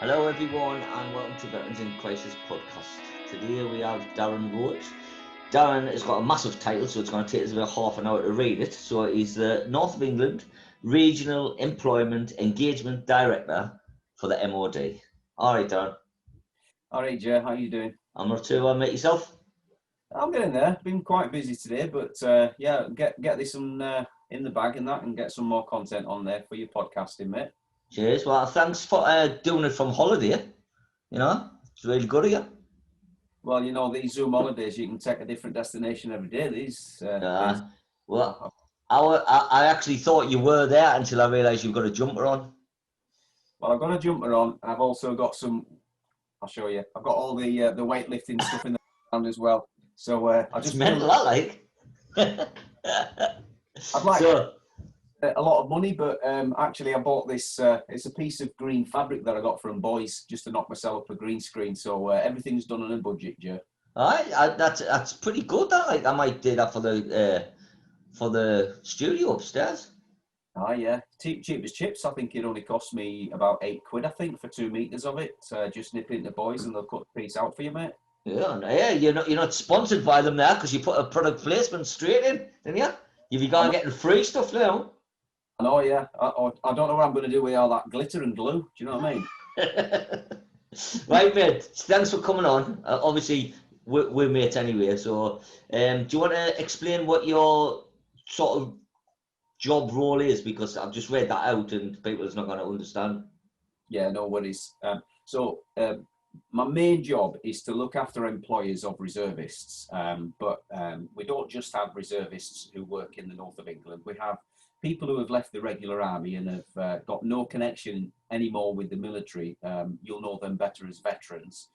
Hello everyone and welcome to Veterans in Crisis podcast. Today we have Darren Rhodes. Darren has got a massive title, so it's going to take us about half an hour to read it. So he's the North of England Regional Employment Engagement Director for the MOD. All right, Darren. All right, Joe, how you doing? I'm not too well, mate. Yourself? I'm getting there. Been quite busy today, but yeah, get this in the bag and that, and get some more content on there for your podcasting, mate. Cheers. Well, thanks for doing it from holiday. You know, it's really good of you. Well, you know, these Zoom holidays, you can take a different destination every day. These days. Well, I actually thought you were there until I realised you've got a jumper on. Well, I've got a jumper on. I've also got some. I'll show you. I've got all the weightlifting stuff in the background as well. So I just mental, I like. I'd like a lot of money, but actually I bought this. It's a piece of green fabric that I got from Boys just to knock myself up a green screen. So everything's done on a budget, Joe. All right, that's pretty good. That like I might do that for the studio upstairs. Ah, yeah, cheap as chips. I think it only cost me about £8, I think, for 2 meters of it. Just nip into Boys and they'll cut the piece out for you, mate. Yeah, you're not sponsored by them there because you put a product placement straight in, didn't you? You've been going getting free stuff now. I know, yeah. I don't know what I'm going to do with all that glitter and glue. Do you know what I mean? Right, mate. Thanks for coming on. Obviously, we're mates anyway. So, do you want to explain what your sort of job role is? Because I've just read that out and people's not going to understand. Yeah, no worries. My main job is to look after employers of reservists, but we don't just have reservists who work in the north of England. We have people who have left the regular army and have got no connection anymore with the military. You'll know them better as veterans.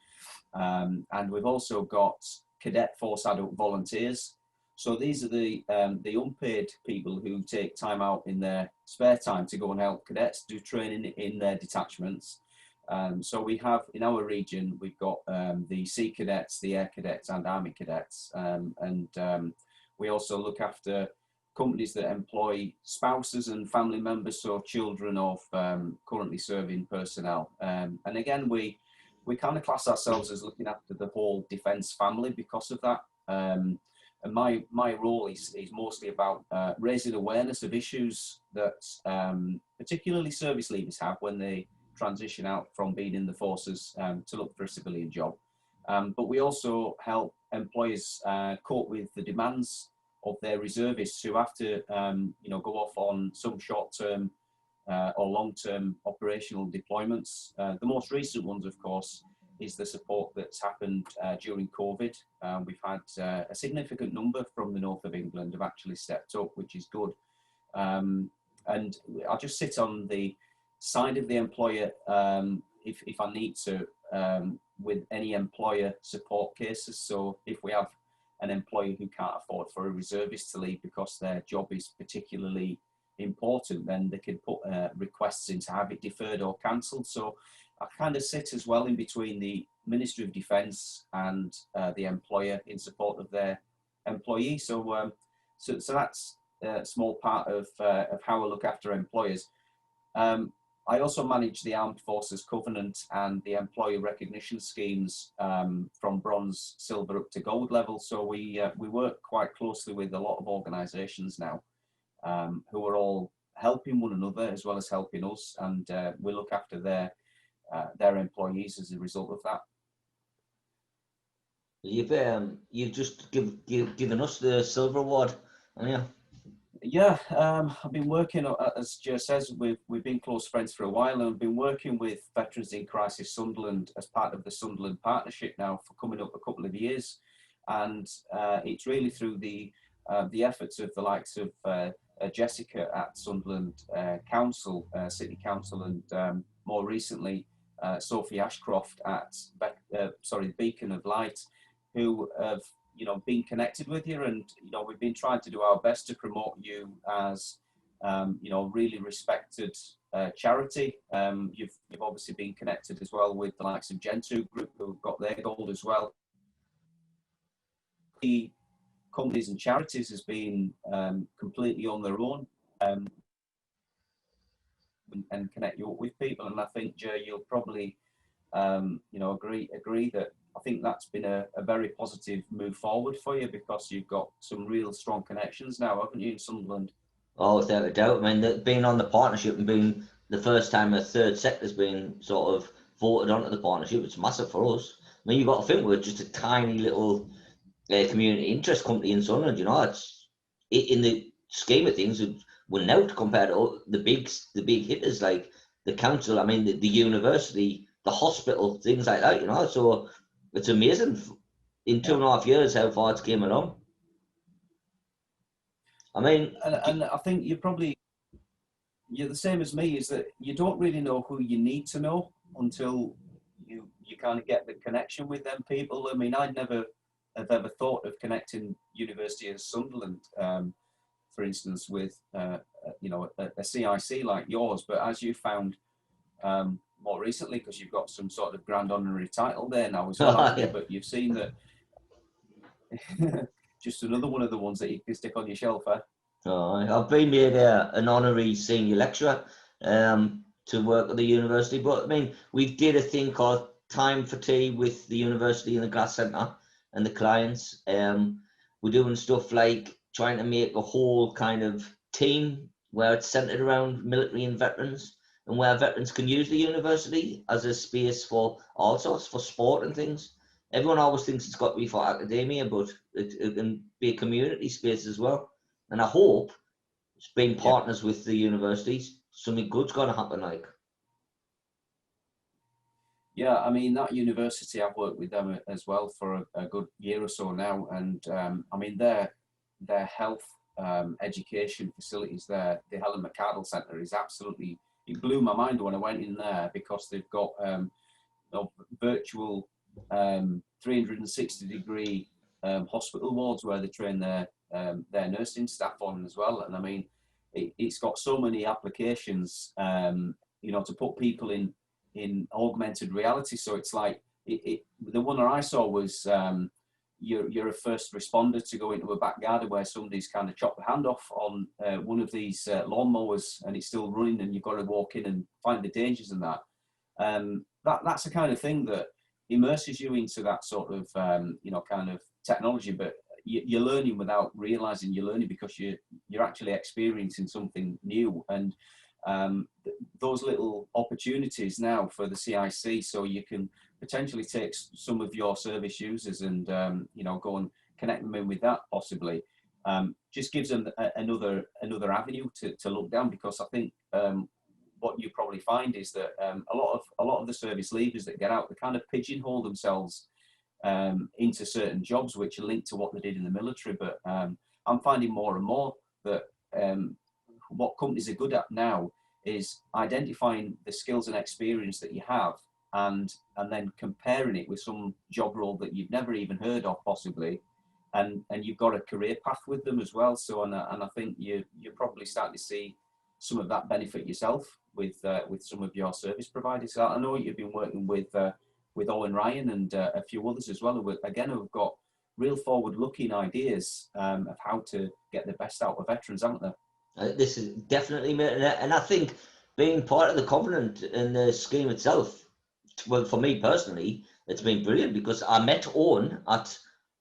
And we've also got cadet force adult volunteers. So these are the unpaid people who take time out in their spare time to go and help cadets do training in their detachments. So we have, in our region, we've got the Sea Cadets, the Air Cadets and Army Cadets. We also look after companies that employ spouses and family members, so children of currently serving personnel. And again, we kind of class ourselves as looking after the whole defence family because of that. And my role is mostly about raising awareness of issues that particularly service leavers have when they transition out from being in the forces to look for a civilian job. But we also help employers cope with the demands of their reservists who have to go off on some short-term or long-term operational deployments. The most recent ones, of course, is the support that's happened during COVID. We've had a significant number from the north of England have actually stepped up, which is good. And I'll just sit on the side of the employer if I need to with any employer support cases. So if we have an employee who can't afford for a reservist to leave because their job is particularly important, then they can put requests in to have it deferred or cancelled. So I kind of sit as well in between the Ministry of Defence and the employer in support of their employee. So that's a small part of how I look after employers. I also manage the Armed Forces Covenant and the employee recognition schemes from bronze, silver up to gold level. So we work quite closely with a lot of organisations now who are all helping one another as well as helping us, and we look after their employees as a result of that. You've just given us the silver award, haven't you? Yeah, I've been working, as Joe says, we've been close friends for a while, and I've been working with Veterans in Crisis Sunderland as part of the Sunderland Partnership now for coming up a couple of years, and it's really through the efforts of the likes of Jessica at Sunderland Council, City Council, and more recently Sophie Ashcroft at Beacon of Light, who have been connected with you, and we've been trying to do our best to promote you as really respected charity. You've obviously been connected as well with the likes of Gentoo Group, who've got their gold as well. The companies and charities has been completely on their own and connect you up with people, and I think, Joe, you'll probably You know, agree that I think that's been a very positive move forward for you, because you've got some real strong connections now, haven't you, in Sunderland? Oh, without a doubt. I mean, being on the partnership and being the first time a third sector's been sort of voted onto the partnership, it's massive for us. I mean, you've got to think we're just a tiny little community interest company in Sunderland. You know, it's in the scheme of things, we're out compared to the big hitters like the council. I mean, the university, the hospital, things like that. You know, so it's amazing in 2.5 years how far it's came along. I mean, and I think you're the same as me, is that you don't really know who you need to know until you kind of get the connection with them people. I mean, I'd never have ever thought of connecting University of Sunderland, for instance, with you know, a CIC like yours. But as you found more recently, because you've got some sort of grand honorary title there now as well, haven't you? But you've seen that just another one of the ones that you can stick on your shelf, eh? I've been made an honorary senior lecturer to work at the university, but I mean, we did a thing called Time for Tea with the university and the Glass Centre and the clients. We're doing stuff like trying to make a whole kind of team where it's centred around military and veterans, and where veterans can use the university as a space for all sorts, for sport and things. Everyone always thinks it's got to be for academia, but it can be a community space as well. And I hope it's being partners with the universities, something good's going to happen. Like, yeah, I mean, that university, I've worked with them as well for a good year or so now, and I mean, their health education facilities there, the Helen McArdle Centre, is absolutely, it blew my mind when I went in there, because they've got virtual 360-degree hospital wards where they train their nursing staff on as well. And I mean, it's got so many applications, you know, to put people in augmented reality. So it's like, the one that I saw was you're a first responder to go into a back garden where somebody's kind of chopped the hand off on one of these lawnmowers, and it's still running, and you've got to walk in and find the dangers and that. That's the kind of thing that immerses you into that sort of you know, kind of technology, but you're learning without realizing you're learning, because you're actually experiencing something new. And those little opportunities now for the CIC, so you can potentially take some of your service users and you know, go and connect them in with that possibly, just gives them another avenue to look down. Because I think what you probably find is that a lot of the service leavers that get out, they kind of pigeonhole themselves into certain jobs which are linked to what they did in the military. But I'm finding more and more that what companies are good at now is identifying the skills and experience that you have, and then comparing it with some job role that you've never even heard of possibly, and you've got a career path with them as well. So and I think you're probably starting to see some of that benefit yourself with some of your service providers. I know you've been working with Owen Ryan and a few others as well, who again have got real forward-looking ideas of how to get the best out of veterans, haven't they? this is definitely, and I think being part of the covenant and the scheme itself, well, for me personally, it's been brilliant, because I met Owen at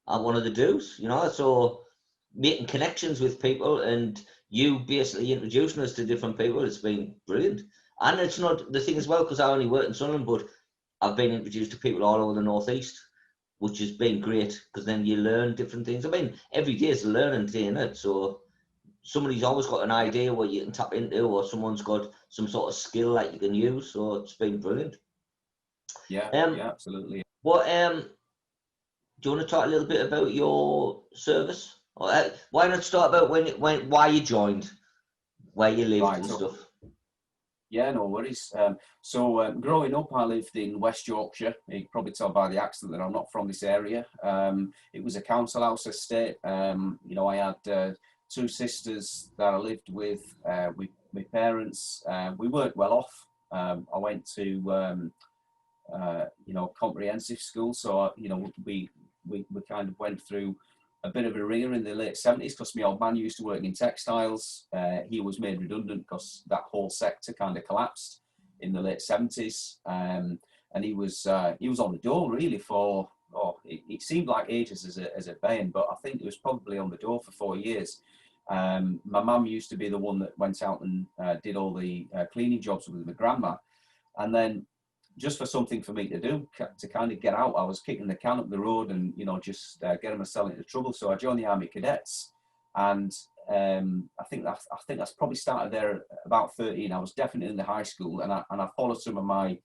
one of the dues, you know, so making connections with people and you basically introducing us to different people, it's been brilliant. And it's not the thing as well, because I only work in Sunderland, but I've been introduced to people all over the northeast, which has been great, because then you learn different things. I mean, every day is a learning day, isn't it? So somebody's always got an idea what you can tap into, or someone's got some sort of skill that you can use. So it's been brilliant. Yeah, absolutely. What do you want to talk a little bit about your service? Or, why not start about why you joined, where you lived and stuff? Yeah, no worries. So growing up, I lived in West Yorkshire. You can probably tell by the accent that I'm not from this area. It was a council house estate. You know, I had two sisters that I lived with my parents. We weren't well off. I went to you know, comprehensive school, so you know, we kind of went through a bit of a ringer in the late 70s, because my old man used to work in textiles. He was made redundant because that whole sector kind of collapsed in the late 70s. and he was on the dole really for, it seemed like ages as a bairn, but I think it was probably on the dole for 4 years. My mum used to be the one that went out and did all the cleaning jobs with my grandma, and then just for something for me to do, to kind of get out, I was kicking the can up the road and, you know, just getting myself into trouble. So I joined the Army Cadets, and I think that's probably started there at about 13. I was definitely in the high school, and I followed some of my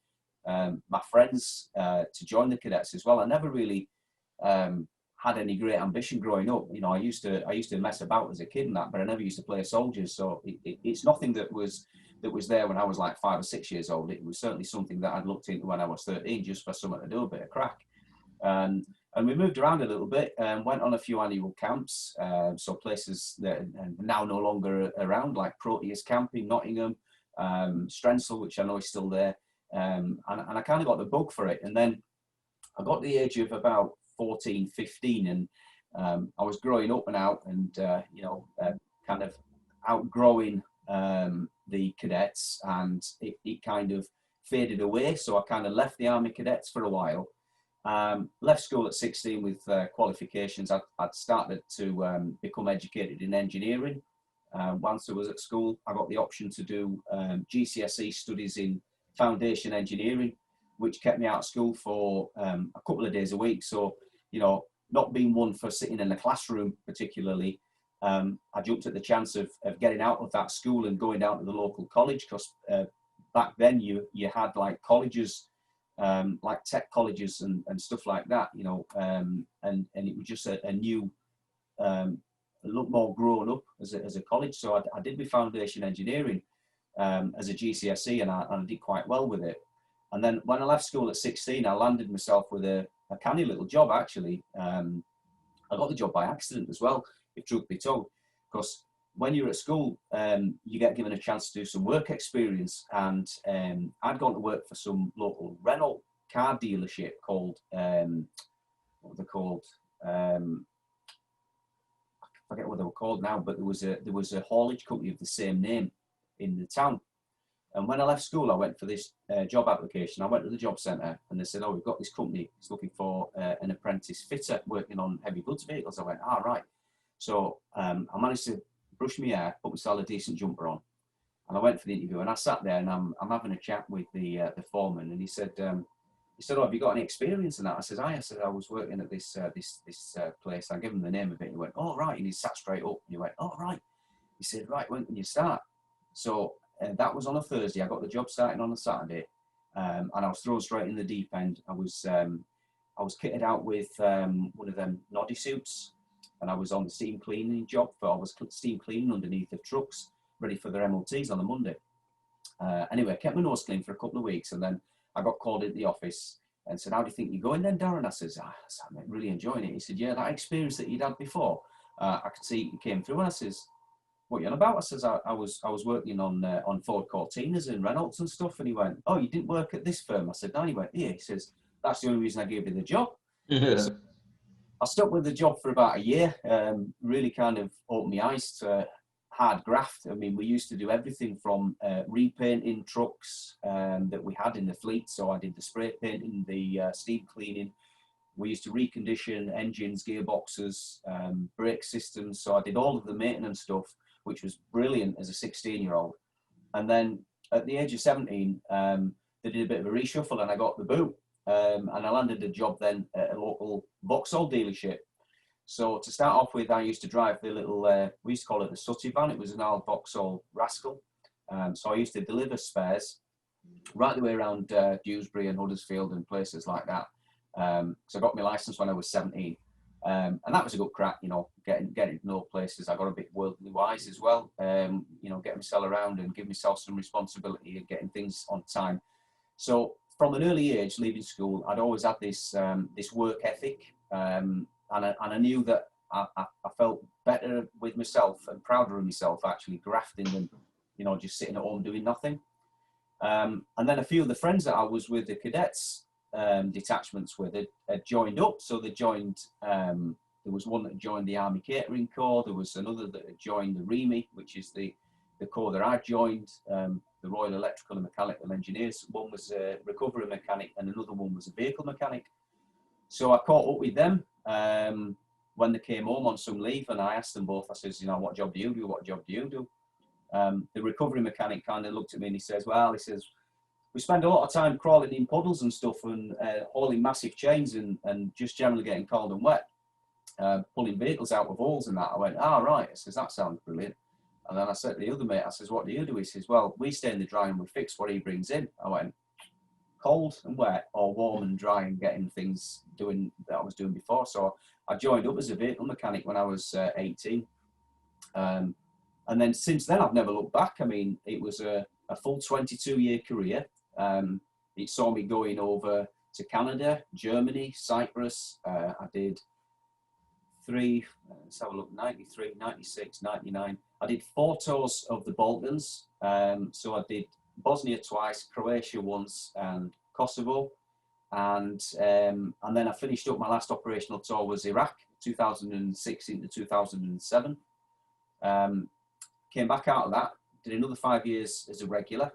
my friends to join the cadets as well. I never really had any great ambition growing up. You know, I used to mess about as a kid and that, but I never used to play soldiers. So it's nothing that was there when I was like 5 or 6 years old. It was certainly something that I'd looked into when I was 13, just for something to do, a bit of crack. And we moved around a little bit and went on a few annual camps. So places that are now no longer around, like Proteus Camp in Nottingham, Strensel, which I know is still there. And I kind of got the bug for it. And then I got the age of about 14, 15, and I was growing up and out, and kind of outgrowing the cadets, and it kind of faded away. So I kind of left the Army Cadets for a while. Left school at 16 with qualifications. I'd started to become educated in engineering. Once I was at school, I got the option to do GCSE studies in foundation engineering, which kept me out of school for a couple of days a week. So, you know, not being one for sitting in the classroom particularly, I jumped at the chance of getting out of that school and going down to the local college, because back then you had like colleges, like tech colleges and stuff like that, you know, and it was just a new, a lot more grown up as a college. So I did my foundation engineering as a GCSE, and I did quite well with it. And then when I left school at 16, I landed myself with a canny little job, actually. I got the job by accident as well, if truth be told, because when you're at school, you get given a chance to do some work experience. And I'd gone to work for some local Renault car dealership called, what were they called? I forget what they were called now, but there was a haulage company of the same name in the town. And when I left school, I went for this job application. I went to the job centre, and they said, "Oh, we've got this company. It's looking for an apprentice fitter working on heavy goods vehicles." I went, "Ah, right." So I managed to brush my hair, put myself a decent jumper on, and I went for the interview. And I sat there, and I'm having a chat with the foreman, and he said, "Oh, have you got any experience in that?" I said, "I said I was working at this place." I gave him the name of it. He went, "Oh, right." And he sat straight up. And he went, "Oh, right." He said, "Right, when can you start?" So that was on a Thursday. I got the job starting on a Saturday, and I was thrown straight in the deep end. I was kitted out with one of them noddy suits, and I was on the steam cleaning job. I was steam cleaning underneath the trucks, ready for their MOTs on a Monday. Anyway, I kept my nose clean for a couple of weeks, and then I got called into the office and said, "How do you think you're going then, Darren?" I says, "I'm really enjoying it." He said, "Yeah, that experience that you'd had before, I could see it came through." And I says, "What are you on about?" I says, I was working on Ford Cortinas and Reynolds and stuff." And he went, "Oh, you didn't work at this firm?" I said, "No." And he went, "Yeah." He says, "That's the only reason I gave you the job." Yeah. So I stuck with the job for about a year. Really kind of opened my eyes to hard graft. I mean, we used to do everything from repainting trucks that we had in the fleet. So I did the spray painting, the steam cleaning. We used to recondition engines, gearboxes, brake systems. So I did all of the maintenance stuff, which was brilliant as a 16-year-old. And then at the age of 17, they did a bit of a reshuffle, and I got the boot. And I landed a job then at a local Vauxhall dealership. So to start off with, I used to drive the little, we used to call it the Sutty van. It was an old Vauxhall Rascal. So I used to deliver spares right the way around Dewsbury and Huddersfield and places like that. So I got my license when I was 17. And that was a good crack, you know, getting to know places. I got a bit worldly wise as well, you know, getting myself around and give myself some responsibility and getting things on time. So from an early age, leaving school, I'd always had this this work ethic, and I knew that I felt better with myself and prouder of myself actually grafting than, you know, just sitting at home doing nothing. And then a few of the friends that I was with, the cadets detachments with, had joined up. So they joined, there was one that joined the Army Catering Corps, there was another that had joined the REMI, which is the the corps that I joined, the Royal Electrical and Mechanical Engineers. One was a recovery mechanic and another one was a vehicle mechanic. So I caught up with them when they came home on some leave, and I asked them both, I says, you know, what job do you do? What job do you do? The recovery mechanic kind of looked at me and he says, we spend a lot of time crawling in puddles and stuff and hauling massive chains and just generally getting cold and wet, pulling vehicles out of holes and that. I went, right. I says, that sounds brilliant. And then I said to the other mate, I says, what do you do? He says, well, we stay in the dry and we fix what he brings in. I went, cold and wet or warm and dry and getting things doing that I was doing before. So I joined up as a vehicle mechanic when I was 18. And then since then, I've never looked back. I mean, it was a full 22-year career. It saw me going over to Canada, Germany, Cyprus. I did 93, 96, 99. I did 4 tours of the Balkans. So I did Bosnia twice, Croatia once, and Kosovo. And then I finished up, my last operational tour was Iraq, 2006 into 2007. Came back out of that, did another 5 years as a regular.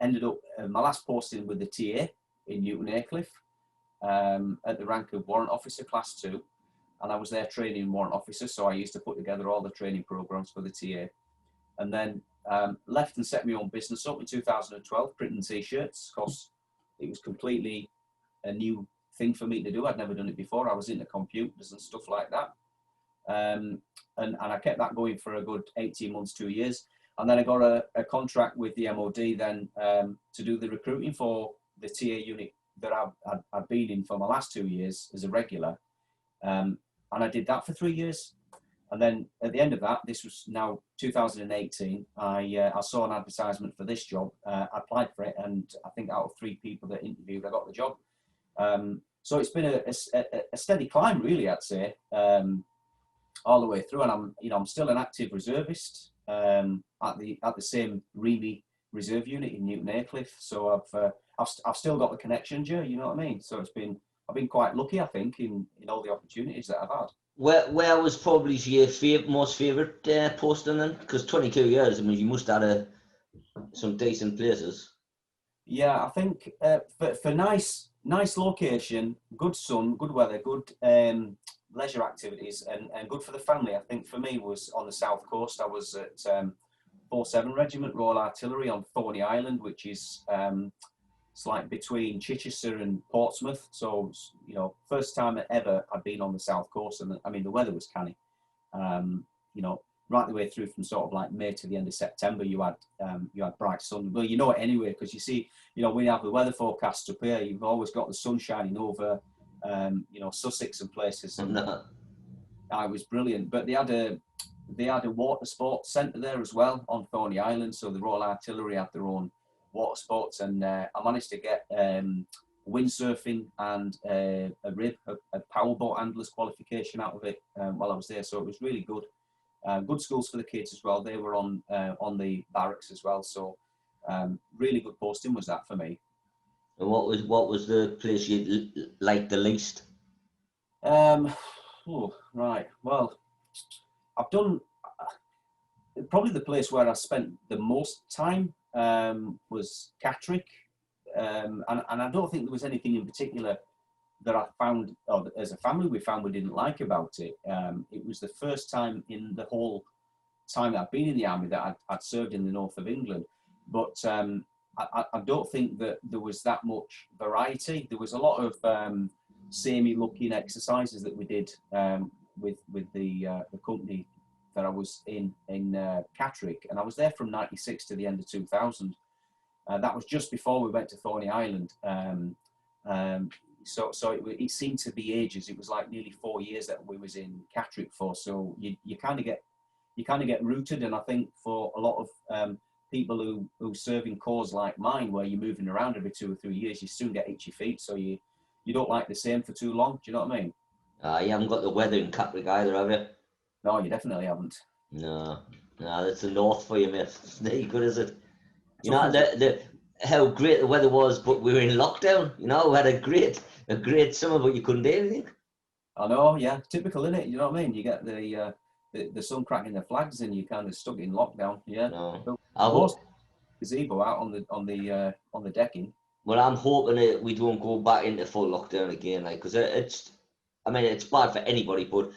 Ended up my last posting with the TA in Newton Aycliffe at the rank of warrant officer class 2, and I was there training warrant officer, so I used to put together all the training programs for the TA. And then left and set my own business up in 2012, printing t-shirts, because it was completely a new thing for me to do. I'd never done it before. I was into computers and stuff like that. And I kept that going for a good 18 months, 2 years. And then I got a contract with the MOD then to do the recruiting for the TA unit that I've been in for my last 2 years as a regular. And I did that for 3 years. And then at the end of that, this was now 2018, I saw an advertisement for this job. I applied for it, and I think out of 3 people that interviewed, I got the job. So it's been a steady climb, really, I'd say, all the way through. And I'm still an active reservist at the same REME reserve unit in Newton Aycliffe. So I've still got the connection, Joe. You know what I mean? So I've been quite lucky, I think, in all the opportunities that I've had. Where was probably your most favourite posting then? Because 22 years, I mean, you must have had some decent places. Yeah, I think for nice location, good sun, good weather, good leisure activities, and good for the family. I think for me was on the south coast. I was at 47 Regiment Royal Artillery on Thorney Island, which is it's like between Chichester and Portsmouth. So, you know, first time ever I'd been on the south coast, and I mean the weather was canny. You know, right the way through from sort of like May to the end of September, you had bright sun. Well, you know it anyway, because you see, you know, we have the weather forecast up here. You've always got the sun shining over, you know, Sussex and places. And it was brilliant. But they had a water sports centre there as well on Thorney Island. So the Royal Artillery had their own water sports, and I managed to get windsurfing and a powerboat handler's qualification out of it while I was there. So it was really good. Good schools for the kids as well. They were on the barracks as well. So really good posting was that for me. And what was the place you liked the least? Right. Well, I've done probably the place where I spent the most time was Catterick, and I don't think there was anything in particular that I found, or as a family we found we didn't like about it. It was the first time in the whole time that I've been in the army that I'd served in the north of England, but I don't think that there was that much variety. There was a lot of samey looking exercises that we did with the company that I was in Catterick, and I was there from 96 to the end of 2000. That was just before we went to Thorney Island. So it seemed to be ages. It was like nearly 4 years that we was in Catterick for. So you kind of get rooted, and I think for a lot of people who serve in corps like mine, where you're moving around every 2 or 3 years, you soon get itchy feet. So you don't like the same for too long. Do you know what I mean? You haven't got the weather in Catterick either, have you? No, you definitely haven't. No, that's the north for you, mate. It's not good, is it? You know how great the weather was, but we were in lockdown. You know, we had a great summer, but you couldn't do anything. I know, yeah, typical, isn't it? You know what I mean? You get the the sun cracking the flags and you're kind of stuck in lockdown. Yeah. No. So I most hope. gazebo out on the decking. Well, I'm hoping that we don't go back into full lockdown again, like, because I mean, it's bad for anybody, but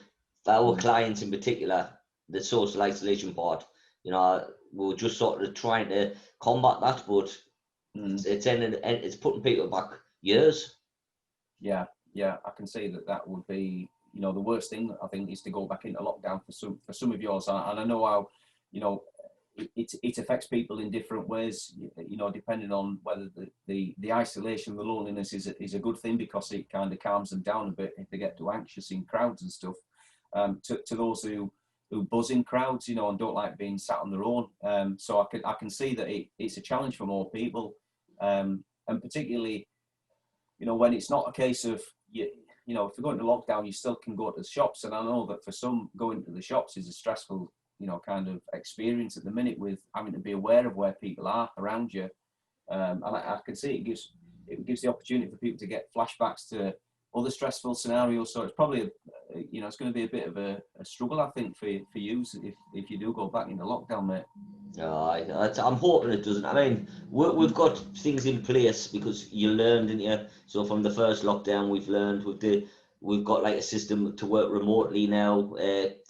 for our clients in particular, the social isolation part, we're just sort of trying to combat that, but it's putting people back years. Yeah, I can see that would be, the worst thing I think is to go back into lockdown for some of yours, and I know how, it affects people in different ways, depending on whether the isolation, the loneliness is a good thing because it kind of calms them down a bit if they get too anxious in crowds and stuff. To those who buzz in crowds, and don't like being sat on their own. So I can see that it's a challenge for more people, and particularly, when it's not a case of if you're going to lockdown, you still can go to the shops. And I know that for some, going to the shops is a stressful, kind of experience at the minute, with having to be aware of where people are around you. And I can see it gives the opportunity for people to get flashbacks to other stressful scenarios. So it's probably, it's going to be a bit of a struggle, I think, for you if you do go back into lockdown, mate. I'm hoping it doesn't. I mean, we've got things in place because you learned, didn't you? So from the first lockdown, we've learned we've got like a system to work remotely now.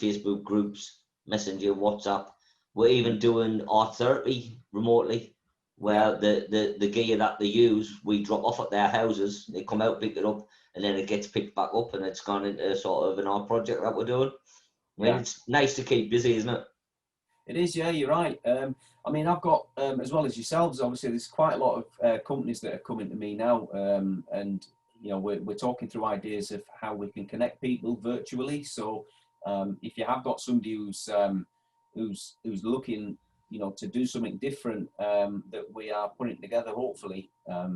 Facebook groups, Messenger, WhatsApp. We're even doing art therapy remotely, where the gear that they use, we drop off at their houses. They come out, pick it up, and then it gets picked back up, and it's gone into sort of an art project that we're doing. I mean, it's nice to keep busy, isn't it? It is, yeah, you're right. I mean, I've got, as well as yourselves, obviously, there's quite a lot of companies that are coming to me now, and we're talking through ideas of how we can connect people virtually. So, if you have got somebody who's looking, to do something different, that we are putting together, hopefully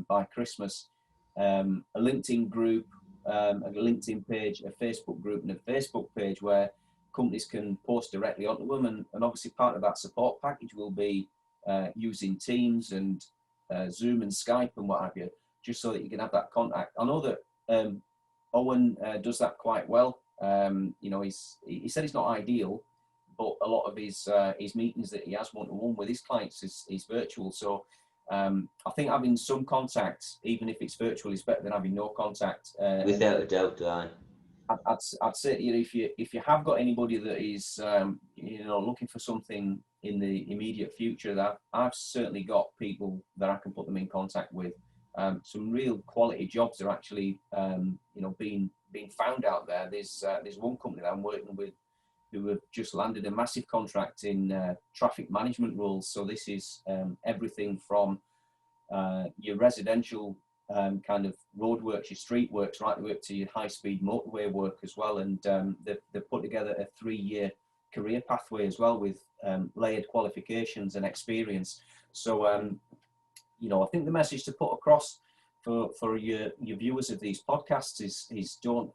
by Christmas, a LinkedIn group, a LinkedIn page, a Facebook group, and a Facebook page where companies can post directly onto them, and obviously part of that support package will be using Teams and Zoom and Skype and what have you, just so that you can have that contact. I know that Owen does that quite well. He said it's not ideal, but a lot of his meetings that he has one-to-one with his clients is virtual. So I think having some contact, even if it's virtual, is better than having no contact. Without a doubt, I'd say, if you have got anybody that is looking for something in the immediate future, that I've certainly got people that I can put them in contact with. Some real quality jobs are actually being found out there. There's one company that I'm working with who have just landed a massive contract in traffic management roles. So this is everything from your residential kind of roadworks, your street works, right the way up to your high-speed motorway work as well. And they've put together a 3-year career pathway as well, with layered qualifications and experience. So, I think the message to put across for your viewers of these podcasts is don't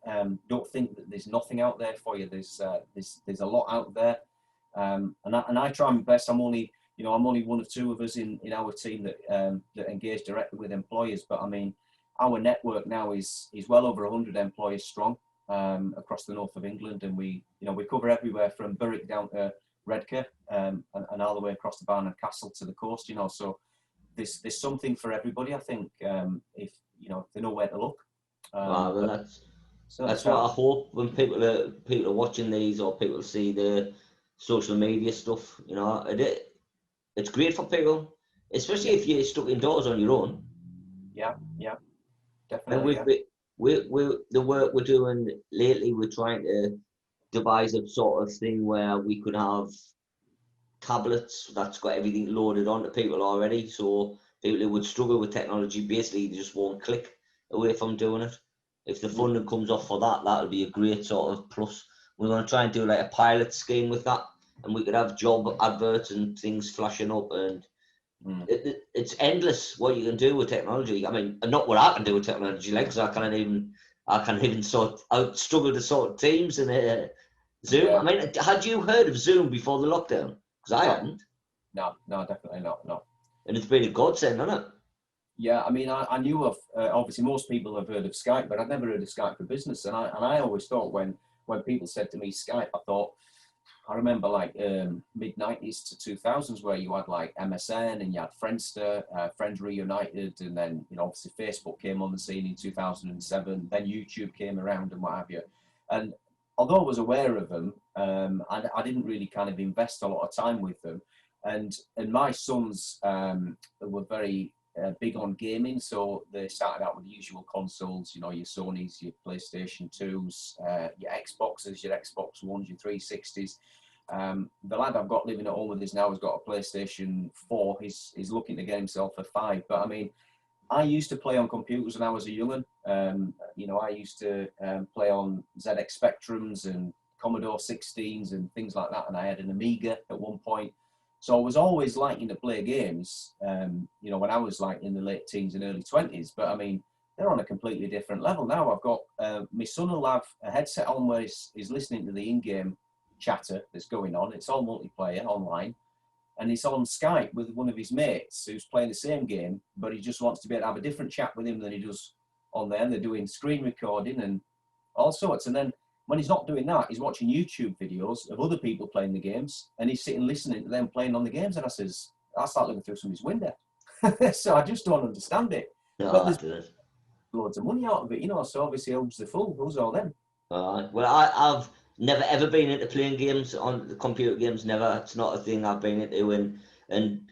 think that there's nothing out there for you. There's a lot out there, and I try my best. I'm only one of two of us in our team that engage directly with employers. But I mean, our network now is well over 100 employers strong across the north of England, and we cover everywhere from Berwick down to Redcar, and all the way across the Barnard Castle to the coast. So there's something for everybody, I think, if they know where to look. That's what I hope when people are watching these, or people see the social media stuff. It's great for people, especially if you're stuck indoors on your own. Yeah, definitely. And the work we're doing lately, we're trying to devise a sort of thing where we could have tablets that's got everything loaded onto people already. So people who would struggle with technology, basically, they just won't click away from doing it. If the funding comes off for that, that'll be a great sort of plus. We're going to try and do like a pilot scheme with that, and we could have job adverts and things flashing up, and it's endless what you can do with technology. I mean, not what I can do with technology, like, because I can't even struggle to sort Teams and Zoom. Yeah. I mean, had you heard of Zoom before the lockdown? Because I hadn't. No, definitely not. No. And it's been a godsend, hasn't it? Yeah, I mean, I knew of, obviously most people have heard of Skype, but I'd never heard of Skype for Business. And I always thought when people said to me Skype, I thought, I remember like mid 90s to 2000s where you had like MSN and you had Friendster, Friends Reunited, and then, you know, obviously Facebook came on the scene in 2007, then YouTube came around and what have you. And although I was aware of them, I didn't really kind of invest a lot of time with them. And my sons were very big on gaming, so they started out with the usual consoles, you know, your Sonys, your PlayStation 2s, your Xboxes, your Xbox Ones, your 360s. The lad I've got living at home with us now has got a PlayStation 4. He's looking to get himself a 5. But I mean, I used to play on computers when I was a young'un. You know, I used to play on ZX Spectrums and Commodore 16s and things like that. And I had an Amiga at one point. So I was always liking to play games, you know, when I was like in the late teens and early 20s. But I mean, they're on a completely different level now. I've got, my son will have a headset on where he's listening to the in-game chatter that's going on. It's all multiplayer online. And he's on Skype with one of his mates who's playing the same game, but he just wants to be able to have a different chat with him than he does on there. And they're doing screen recording and all sorts. And then when he's not doing that, he's watching YouTube videos of other people playing the games, and he's sitting listening to them playing on the games. And I start looking through somebody's window. So I just don't understand it. No, But there's loads of money out of it, you know, so obviously who's the fool? Who's all them? Well, I've never ever been into playing games on the computer games. Never. It's not a thing I've been into, and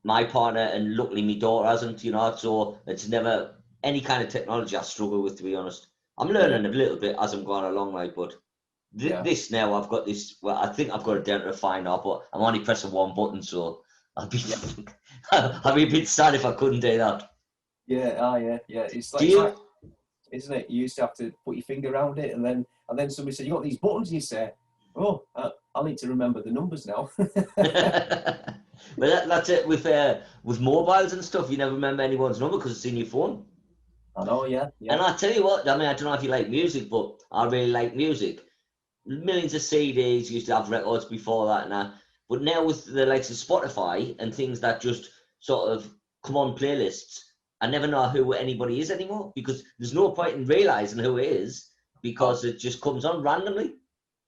my partner and luckily my daughter hasn't. You know, so it's never any kind of technology I struggle with, to be honest. I'm learning a little bit as I'm going along, like, but this now I've got this. Well, I think I've got it down to a fine now, but I'm only pressing one button, so I'd be I'd be a bit sad if I couldn't do that. Yeah, yeah. It's like, isn't it? You used to have to put your finger around it, and then somebody said, "You got these buttons," and you say, "Oh, I'll need to remember the numbers now." Well, that's it with mobiles and stuff. You never remember anyone's number because it's in your phone. I know, yeah. And I tell you what, I mean, I don't know if you like music, but I really like music. Millions of CDs, used to have records before that and that. But now with the likes of Spotify and things that just sort of come on playlists, I never know who anybody is anymore because there's no point in realising who it is because it just comes on randomly.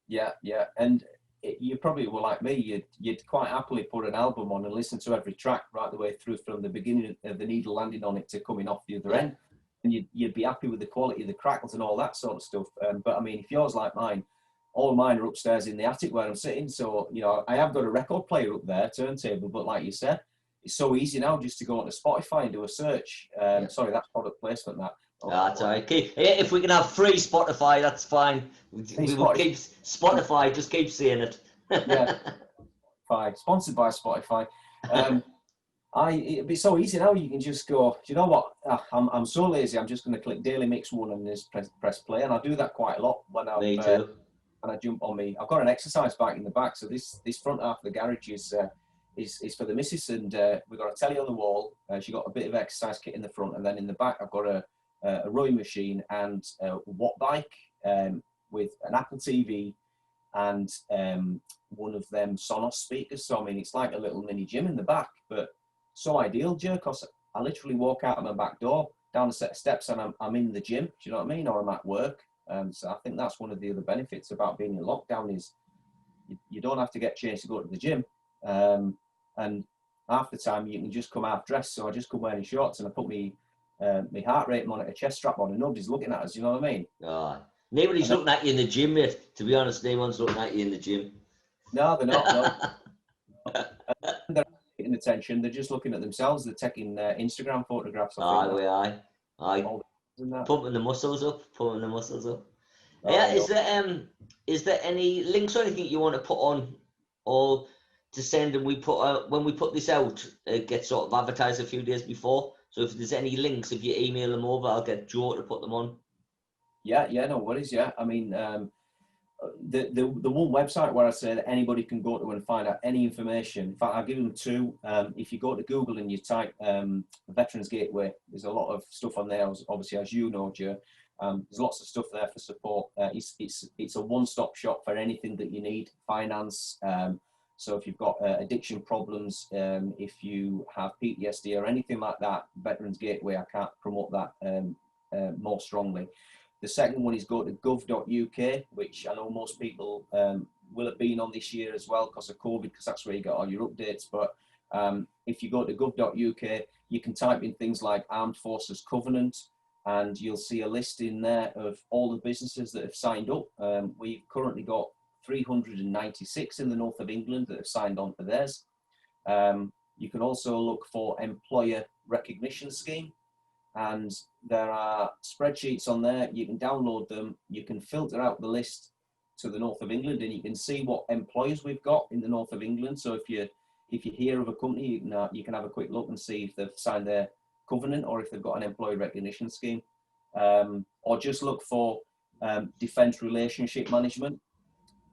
Yeah. And you probably were like me. You'd quite happily put an album on and listen to every track right the way through from the beginning of the needle landing on it to coming off the other end. And you'd be happy with the quality of the crackles and all that sort of stuff. But I mean, if yours like mine, all mine are upstairs in the attic where I'm sitting. So, you know, I have got a record player up there, turntable, but like you said, it's so easy now just to go onto Spotify and do a search. Sorry, that's product placement, that. That's all right. If we can have free Spotify, that's fine. We will keep Spotify, just keep saying it. Yeah. Fine. Sponsored by Spotify. It'd be so easy now. You can just go, do you know what? I'm so lazy. I'm just going to click Daily Mix 1 and just press play. And I do that quite a lot when Me too. When I jump on me. I've got an exercise bike in the back. So this front half of the garage is for the missus. And we've got a telly on the wall. She's got a bit of exercise kit in the front. And then in the back, I've got a rowing machine and a watt bike with an Apple TV and one of them Sonos speakers. So, I mean, it's like a little mini gym in the back, but so ideal, Joe, because I literally walk out of my back door, down a set of steps, and I'm in the gym. Do you know what I mean? Or I'm at work. So I think that's one of the other benefits about being in lockdown is you don't have to get changed to go to the gym. And half the time you can just come half dressed. So I just come wearing shorts and I put my heart rate monitor, chest strap on, and nobody's looking at us. You know what I mean? Nobody's looking at you in the gym, mate. To be honest, no one's looking at you in the gym. No, they're not. No. They're getting attention. They're just looking at themselves. They're taking Instagram photographs. Aye. Pumping the muscles up. Is there any links or anything you want to put on or to send? And when we put this out, it gets sort of advertised a few days before. So if there's any links, if you email them over, I'll get Joe to put them on. Yeah, no worries. Yeah, I mean, the one website where I say that anybody can go to and find out any information. In fact, I'll give them two. If you go to Google and you type Veterans Gateway, there's a lot of stuff on there. Obviously, as you know, Joe, there's lots of stuff there for support. It's a one-stop shop for anything that you need, finance. So if you've got addiction problems, if you have PTSD or anything like that, Veterans Gateway, I can't promote that more strongly. The second one is go to gov.uk, which I know most people will have been on this year as well because of COVID, because that's where you got all your updates. But if you go to gov.uk, you can type in things like Armed Forces Covenant, and you'll see a list in there of all the businesses that have signed up. We've currently got 396 in the north of England that have signed on for theirs. You can also look for employer recognition scheme, and there are spreadsheets on there. You can download them. You can filter out the list to the north of England, and you can see what employers we've got in the north of England. So if you hear of a company, you can have a quick look and see if they've signed their covenant or if they've got an employee recognition scheme, or just look for defence relationship management,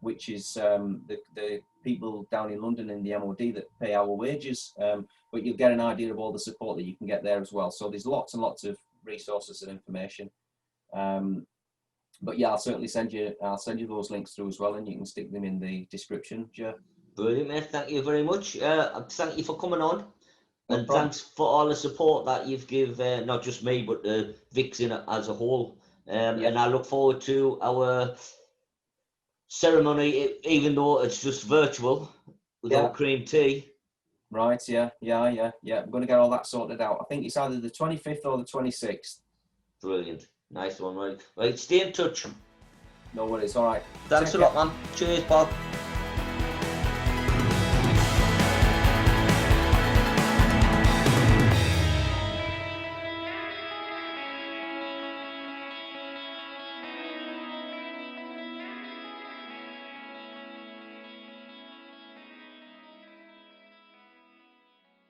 which is the people down in London in the MOD that pay our wages, but you'll get an idea of all the support that you can get there as well. So there's lots and lots of resources and information. But yeah, I'll certainly send you those links through as well, and you can stick them in the description, Joe. Brilliant, mate. Thank you very much. Thank you for coming on. And problem. thanks for all the support that you've given, not just me, but Vixen as a whole. And I look forward to our ceremony, even though it's just virtual, without cream tea. Right, yeah. I'm going to get all that sorted out. I think it's either the 25th or the 26th. Brilliant. Nice one, right. Right, stay in touch. No worries, all right. Thanks a lot, man. Cheers, Bob.